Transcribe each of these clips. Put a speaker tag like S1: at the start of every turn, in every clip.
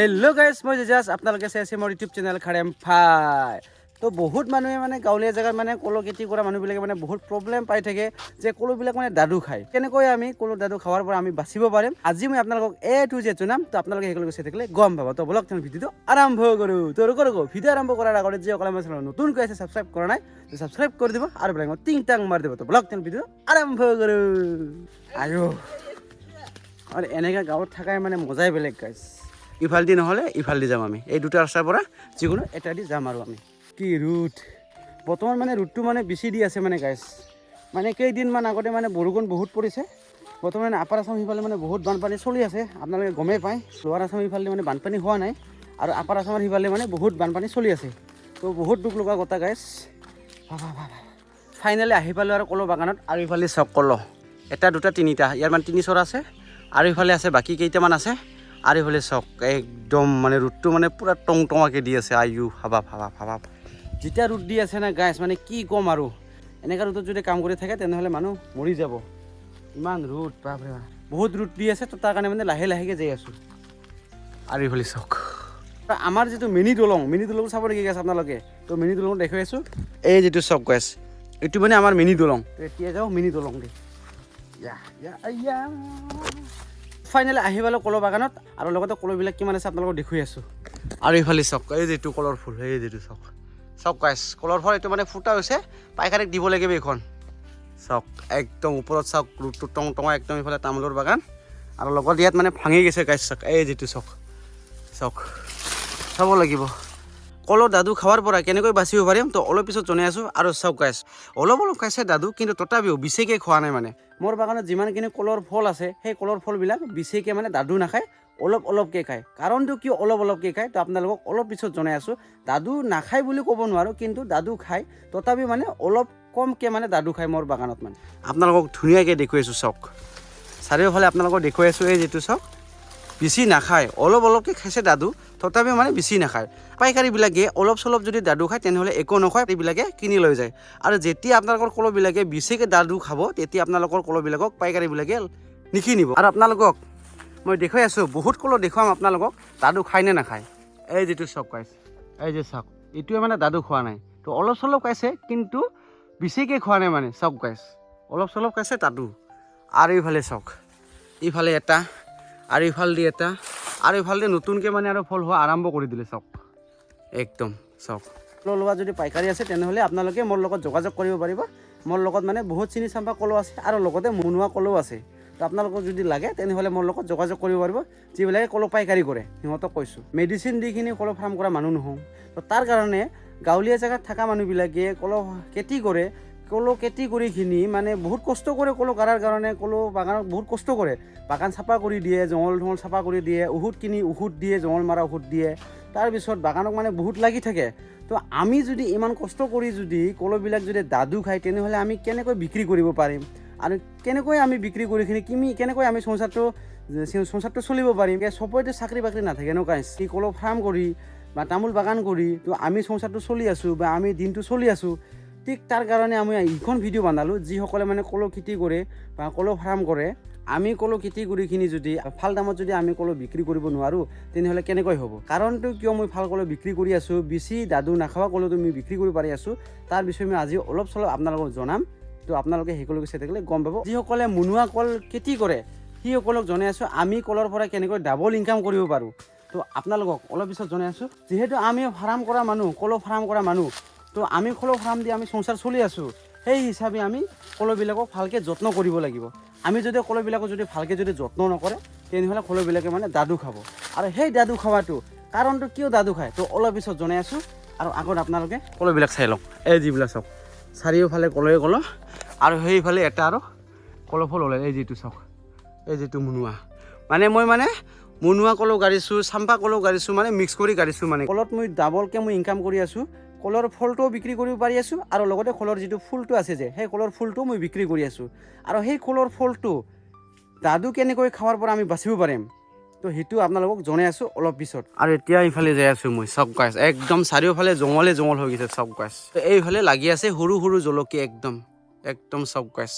S1: Hello' guys, মই জেজাজ আপোনালোকে চাই আছে মোৰ ইউটিউব চেনেল খাৰেম ফাই। তো বহুত মানুহে মানে গাঁৱলীয়া জেগাত মানে কলো খেতি কৰা মানুহবিলাকে মানে বহুত প্ৰব্লেম পাই থাকে যে কলোবিলাক মানে দাদু খায়। কেনেকৈ আমি কলো দাদু খাৱাৰ পৰা আমি বাচিব পাৰিম, আজি মই আপোনালোকক টু জেড জনাম। তো আপোনালোকে সেইগুলো চাই থাকিলে গম পাব। তো বলক তেওঁ ভিডিঅ'টো আৰম্ভ কৰোঁ। তো ৰ'ব ভিডিঅ' আৰম্ভ কৰাৰ আগতে যিসকলে আমাৰ চেনেল নতুনকৈ আছে ছাবস্ক্ৰাইব কৰা নাই, তো ছাবস্ক্ৰাইব কৰি দিব আৰু বেলেগত টিং টাং মাৰি দিব। তো বলক তেওঁ ভিডিঅ'টো আৰম্ভ কৰোঁ। আৰু এনেকৈ গাঁৱত থকাই মানে মজাই বেলেগ গাইজ। ইফালদি নহ'লে ইফালদি যাম আমি, এই দুটা ৰাস্তাৰ পৰা যিকোনো এটা দি যাম। আৰু আমি কি ৰুট বৰ্তমান মানে ৰুটটো মানে বেছি দি আছে মানে গাইজ। মানে কেইদিনমান আগতে মানে বৰষুণ বহুত পৰিছে। বৰ্তমান আপাৰ আছাম সিফালে মানে বহুত বানপানী চলি আছে, আপোনালোকে গমেই পায়। লোৱাৰ আছাম সিফালে মানে বানপানী হোৱা নাই, আৰু আপাৰ আছামৰ সিফালে মানে বহুত বানপানী চলি আছে। তো বহুত দুখ লগা কথা গাইজ। ফাইনেলি আহি পালোঁ আৰু কলো বাগানত। আৰু ইফালে চাওক কলো এটা দুটা তিনিটা, ইয়াৰ মানে তিনি চৰা আছে, আৰু ইফালে আছে বাকী কেইটামান আছে। আৰু এইফালে চাওক একদম মানে ৰুটটো মানে পূৰা টংটঙাকৈ দি আছে। আয়ু ভাবা যেতিয়া ৰুট দি আছে না গাইছ, মানে কি ক'ম আৰু। এনেকুৱা ৰুটত যদি কাম কৰি থাকে তেনেহ'লে মানুহ মৰি যাব। ইমান ৰুট, বাপৰে বাপ বহুত ৰুট দি আছে। তো তাৰ কাৰণে মানে লাহে লাহেকৈ যাই আছোঁ। আৰু এইফালে চাওক আমাৰ যিটো মিনি দলং চাব নেকি গাইছ আপোনালোকে? তো মিনি দলং দেখুৱাই আছোঁ। এই যিটো চাওক গাইছ, এইটো মানে আমাৰ মিনি দলং। তো এতিয়া যাওঁ মিনি দলং দি। ফাইনেলি আহি পালোঁ কলো বাগানত, আৰু লগতে কলোবিলাক কিমান আছে আপোনালোকক দেখুৱাই আছোঁ। আৰু এইফালে চাওক এই যিটো কলৰ ফুল, এই যিটো চাওক গাইছ, কলৰ ফুল এইটো মানে ফুটা হৈছে, পাইকাৰীক দিব লাগিব এইখন। চাওক একদম ওপৰত চাওক ৰুটটো টংটঙা একদম। এইফালে তামোলৰ বাগান, আৰু লগত ইয়াত মানে ভাঙি গৈছে গাইছ। চাওক এই যিটো চাওক চাব লাগিব। কলো দাদু খাৱাৰ পৰা কেনেকৈ বাচিব পাৰিম, তো অলপ পিছত জনাই আছোঁ। আৰু চাওক গাইছ, অলপ খাইছে দাদু, কিন্তু তথাপিও বেছিকৈ খোৱা নাই। মানে মোৰ বাগানত যিমানখিনি কলৰ ফল আছে, সেই কলৰ ফলবিলাক বেছিকৈ মানে দাদু নাখায়, অলপকৈ খায়। কাৰণটো কিয় অলপকৈ খায়, তো আপোনালোকক অলপ পিছত জনাই আছোঁ। দাদু নাখায় বুলি ক'ব নোৱাৰোঁ, কিন্তু দাদু খায়, তথাপিও মানে অলপ কমকৈ মানে দাদু খায় মোৰ বাগানত। মানে আপোনালোকক ধুনীয়াকৈ দেখুৱাই আছোঁ। চাওক চাৰিওফালে আপোনালোকক দেখুৱাই আছোঁ। এই যিটো চাওক বেছি নাখায়, অলপকৈ খাইছে দাদু, তথাপিও মানে বেছি নাখায়। পাইকাৰীবিলাকে অলপ চলপ যদি দাদু খায় তেনেহ'লে একো নকয়, এইবিলাকে কিনি লৈ যায়। আৰু যেতিয়া আপোনালোকৰ কলবিলাকে বেছিকৈ দাদু খাব, তেতিয়া আপোনালোকৰ কলবিলাকক পাইকাৰীবিলাকে নিকিনিব। আৰু আপোনালোকক মই দেখুৱাই আছোঁ, বহুত কলো দেখুৱাম আপোনালোকক দাদু খায় নে নাখায়। এই যিটো চাওক গাইছ, এই যে চাওক এইটোৱে মানে দাদু খোৱা নাই। তো অলপ চলপ খাইছে, কিন্তু বেছিকৈ খোৱা নাই। মানে চাওক গাইছ, অলপ চলপ খাইছে দাদু। আৰু এইফালে চাওক, ইফালে এটা, আৰু ইফালেদি এটা, আৰু ইফালেদি নতুনকৈ মানে আৰু ফল হোৱা আৰম্ভ কৰি দিলে। চাওক একদম চাওক। কলো লোৱা যদি পাইকাৰী আছে তেনেহ'লে আপোনালোকে মোৰ লগত যোগাযোগ কৰিব পাৰিব। মোৰ লগত মানে বহুত চিনি চাম্পা কলো আছে, আৰু লগতে মুনুৱা কলো আছে। তো আপোনালোকক যদি লাগে তেনেহ'লে মোৰ লগত যোগাযোগ কৰিব পাৰিব। যিবিলাকে কলো পাইকাৰী কৰে সিহঁতক কৈছোঁ, মেডিচিন দি কিনি কলো ফাৰ্ম কৰা মানুহ নহওঁ। তো তাৰ কাৰণে গাঁৱলীয়া জেগাত থকা মানুহবিলাকে কলো খেতি কৰে। কলো খেতি কৰি কিনি মানে বহুত কষ্ট কৰে। কলো কৰাৰ কাৰণে কলো বাগানত বহুত কষ্ট কৰে। বাগান চাফা কৰি দিয়ে, জঙল চাফা কৰি দিয়ে, ঔষধ দিয়ে, জঙল মাৰা ঔষধ দিয়ে। তাৰপিছত বাগানক মানে বহুত লাগি থাকে। তো আমি যদি ইমান কষ্ট কৰি যদি কলোবিলাক যদি দাদু খায়, তেনেহ'লে আমি কেনেকৈ বিক্ৰী কৰিব পাৰিম, আৰু কেনেকৈ আমি বিক্ৰী কৰি কিনি কেনেকৈ আমি সংসাৰটো চলিব পাৰিম। চবতে চাকৰি বাকৰি নাথাকে ন গাইছ। কলো ফাৰ্ম কৰি বা তামোল বাগান কৰি তো আমি সংসাৰটো চলি আছোঁ, বা আমি দিনটো চলি আছোঁ। ঠিক তাৰ কাৰণে আমি এইখন ভিডিঅ' বনালোঁ। যিসকলে মানে কলো খেতি কৰে বা কলো ফাৰ্ম কৰে, আমি কলো খেতি কৰি কিনি যদি ভাল দামত যদি আমি কলো বিক্ৰী কৰিব নোৱাৰোঁ, তেনেহ'লে কেনেকৈ হ'ব? কাৰণটো কিয় মই ভাল কলো বিক্ৰী কৰি আছোঁ, বেছি দাদু নাখাবা কলোটো মই বিক্ৰী কৰি পাৰি আছোঁ, তাৰ বিষয়ে মই আজি অলপ চলপ আপোনালোকক জনাম। তো আপোনালোকে সেইসকলক চাই থাকিলে গম পাব। যিসকলে মুনুৱা কল খেতি কৰে সেইসকলক জনাই আছোঁ আমি কলৰ পৰা কেনেকৈ ডাবল ইনকাম কৰিব পাৰোঁ। তো আপোনালোকক অলপ পিছত জনাই আছোঁ। যিহেতু আমি ফাৰ্ম কৰা মানুহ, কলো ফাৰ্ম কৰা মানুহ, তো আমি কলো ফাৰ্ম দি আমি সংসাৰ চলি আছোঁ। সেই হিচাপে আমি কলোবিলাকক ভালকৈ যত্ন কৰিব লাগিব। আমি যদি কলোবিলাকক যদি ভালকৈ যদি যত্ন নকৰে, তেনেহ'লে কলোবিলাকে মানে দাদু খাব। আৰু সেই দাদু খাৱাটো কাৰণটো কিয় দাদু খায়, তো অলপ পিছত জনাই আছোঁ। আৰু আগত আপোনালোকে কলোবিলাক চাই লওক। এই যিবিলাক চাওক চাৰিওফালে কলো, আৰু সেইফালে এটা আৰু কলো ফুল ওলাই। এই যিটো চাওক, এই যিটো মুনুৱা, মানে মই মানে মুনুৱা কলো গাড়িছোঁ, চাম্পা কলো গাড়িছোঁ, মানে মিক্স কৰি গাড়িছোঁ। মানে কলত মই ডাবলকৈ মই ইনকাম কৰি আছোঁ। কলৰ ফলটোও বিক্ৰী কৰিব পাৰি আছোঁ, আৰু লগতে কলৰ যিটো ফুলটো আছে যে, সেই কলৰ ফুলটোও মই বিক্ৰী কৰি আছোঁ। আৰু সেই কলৰ ফলটো দাদু কেনেকৈ খাৱাৰ পৰা আমি বাচিব পাৰিম, তো সেইটো আপোনালোকক জনাই আছোঁ অলপ পিছত। আৰু এতিয়া এইফালে যাই আছোঁ মই। চাওক গাইছ, একদম চাৰিওফালে জঙলে হৈ গৈছে। চাওক গাইছ, এইফালে লাগি আছে সৰু জলকীয়া, একদম চাওক গাইছ,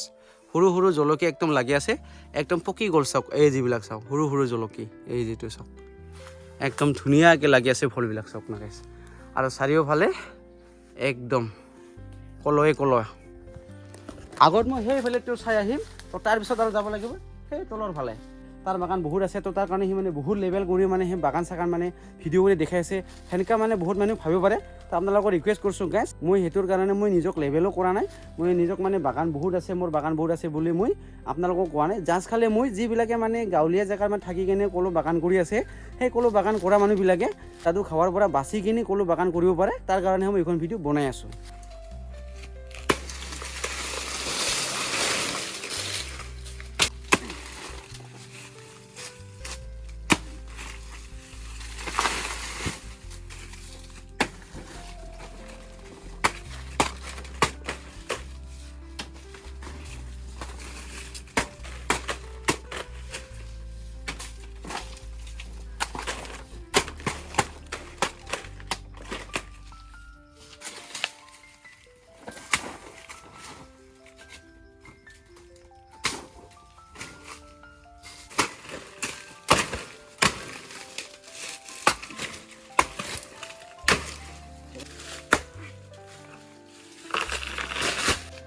S1: সৰু জলকীয়া একদম লাগি আছে, একদম পকি গ'ল। চাওক এই যিবিলাক চাওক সৰু জলকীয়া, এই যিটো চাওক একদম ধুনীয়াকৈ লাগি আছে ফলবিলাক চাওক না গাইছ আৰু চাৰিওফালে একদম কলয়ে কল আগত মই সেইফালেতো চাই আহিম তো তাৰপিছত আৰু যাব লাগিব সেই তলৰ ফালে তাৰ বাগান বহুত আছে তো তাৰ কাৰণে সি মানে বহুত লেভেল কৰি মানে সেই বাগান চাগান মানে ভিডিঅ' কৰি দেখাই আছে সেনেকুৱা মানে বহুত মানুহ ভাবিব পাৰে তো আপোনালোকক ৰিকুৱেষ্ট কৰিছোঁ গাইছ মই সেইটোৰ কাৰণে মই নিজক লেভেলো কৰা নাই মই নিজক মানে বাগান বহুত আছে মোৰ বাগান বহুত আছে বুলি মই আপোনালোকক কোৱা নাই জাষ্ট খালি মই যিবিলাকে মানে গাঁৱলীয়া জেগাত মানে থাকি কিনে কলো বাগান কৰি আছে সেই কলো বাগান কৰা মানুহবিলাকে দাদু খাৱাৰ পৰা বাচি কিনি কলো বাগান কৰিব পাৰে তাৰ কাৰণে মই এইখন ভিডিঅ' বনাই আছোঁ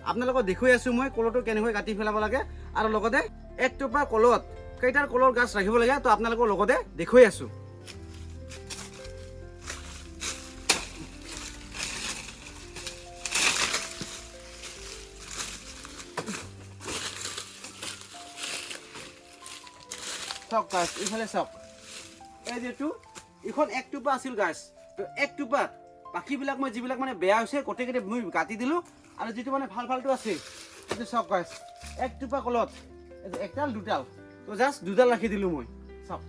S1: আপোনালোকক দেখুৱাই আছোঁ মই কলটো কেনেকৈ কাটি পেলাব লাগে আৰু লগতে এক টোপা কলত কেইটাৰ কলৰ গাছ ৰাখিব লাগে তো আপোনালোকৰ লগতে দেখুৱাই আছোঁ চাওক গাছ এইফালে চাওক এই যিটো এইখন এক টোপা আছিল গাছ তো এক টোপাত বাকীবিলাক মই যিবিলাক মানে বেয়া হৈছে গোটেইকেইটা মই কাটি দিলোঁ আৰু যিটো মানে ভাল ভালটো আছে এইটো চাওক গাছ এক টোপা কলত একডাল দুডাল তো জাষ্ট দুডাল ৰাখি দিলোঁ মই চাওক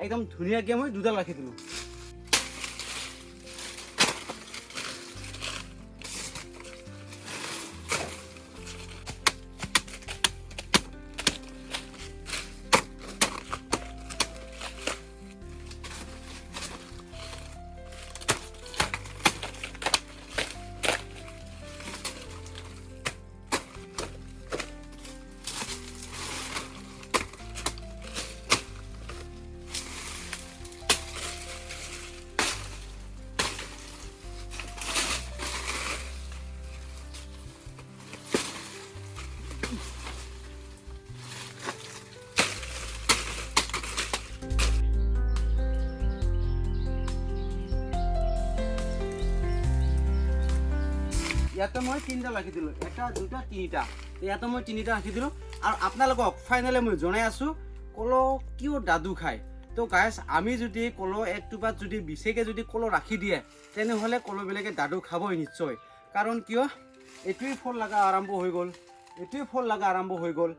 S1: একদম ধুনীয়াকৈ মই দুডাল ৰাখি দিলোঁ ইয়াতে মই তিনিটা ৰাখি দিলোঁ এটা দুটা তিনিটা ইয়াতে মই তিনিটা ৰাখি দিলোঁ আৰু আপোনালোকক ফাইনেলি মই জনাই আছোঁ কল কিয় দাদু খায় তো গাইছ আমি যদি কল এক টোপাত যদি বেছিকৈ যদি কল ৰাখি দিয়ে তেনেহ'লে কলবিলাকে দাদু খাবই নিশ্চয় কাৰণ কিয় এইটোৱেই ফল লগা আৰম্ভ হৈ গ'ল এইটোৱেই ফল লগা আৰম্ভ হৈ গ'ল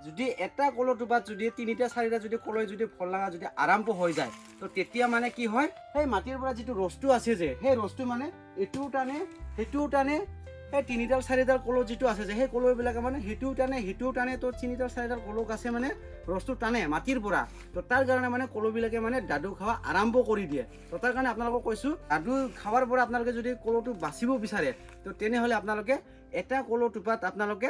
S1: যদি এটা কলৰ টোপাত যদি তিনিটা চাৰিটা যদি কলৈ যদি ফল লগা যদি আৰম্ভ হৈ যায় তো তেতিয়া মানে কি হয় সেই মাটিৰ পৰা যিটো ৰসটো আছে যে সেই ৰসটো মানে এইটোও টানে সেইটোও টানে সেই তিনিডাল চাৰিডাল কলৰ যিটো আছে যে সেই কলৰবিলাকে মানে সেইটোও টানে তো তিনিডাল চাৰিডাল কলৰ গাছে মানে ৰসটো টানে মাটিৰ পৰা তো তাৰ কাৰণে মানে কলৰবিলাকে মানে দাদু খাৱা আৰম্ভ কৰি দিয়ে তো তাৰ কাৰণে আপোনালোকক কৈছোঁ দাদু খাৱাৰ পৰা আপোনালোকে যদি কলটো বাচিব বিচাৰে তো তেনেহ'লে আপোনালোকে এটা কলৰ টোপাত আপোনালোকে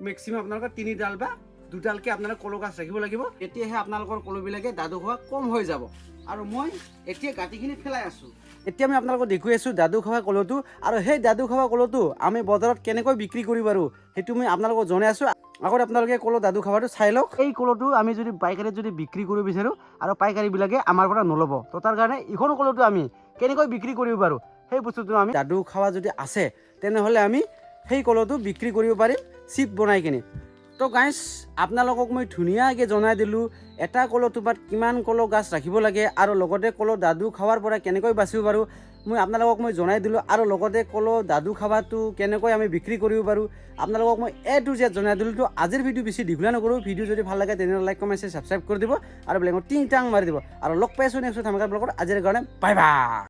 S1: মেক্সিমাম আপোনালোকে তিনিডাল বা দুডালকৈ আপোনালোকে কলৰ গাছ ৰাখিব লাগিব তেতিয়াহে আপোনালোকৰ কলৰবিলাকে দাদু খোৱা কম হৈ যাব আৰু মই এতিয়া কাটিখিনি পেলাই আছোঁ এতিয়া মই আপোনালোকক দেখুৱাই আছোঁ দাদু খাৱা কলটো আৰু সেই দাদু খাৱা কলটো আমি বজাৰত কেনেকৈ বিক্ৰী কৰিব পাৰোঁ সেইটো মই আপোনালোকক জনাই আছোঁ আগত আপোনালোকে কলৰ দাদু খাৱাটো চাই লওক এই কলটো আমি যদি পাইকাৰীত যদি বিক্ৰী কৰিব বিচাৰোঁ আৰু পাইকাৰীবিলাকে আমাৰ পৰা নল'ব তো তাৰ কাৰণে এইখন কলটো আমি কেনেকৈ বিক্ৰী কৰিব পাৰোঁ সেই বস্তুটো আমি দাদু খাৱা যদি আছে তেনেহ'লে আমি সেই কলটো বিক্ৰী কৰিব পাৰিম চিপ বনাই কিনে তো গাইছ আপোনালোকক মই ধুনীয়াকৈ জনাই দিলোঁ এটা কলৰ টোপাত কিমান কলৰ গাছ ৰাখিব লাগে আৰু লগতে কলৰ দাদু খাৱাৰ পৰা কেনেকৈ বাচিব পাৰোঁ মই আপোনালোকক মই জনাই দিলোঁ আৰু লগতে কলৰ দাদু খাৱাটো কেনেকৈ আমি বিক্ৰী কৰিব পাৰোঁ আপোনালোকক মই এ টু জেড জনাই দিলোঁ তো আজিৰ ভিডিঅ' বেছি দীঘলীয়া নকৰোঁ ভিডিঅ' যদি ভাল লাগে তেনেহ'লে লাইক কমেণ্ট ছাবস্ক্ৰাইব কৰি দিব আৰু বেলেগত টিং টাং মাৰি দিব আৰু লগ পাইছোঁ নেক্সট ধামাকাৰ ব্লগত আজিৰ কাৰণে বাই বাই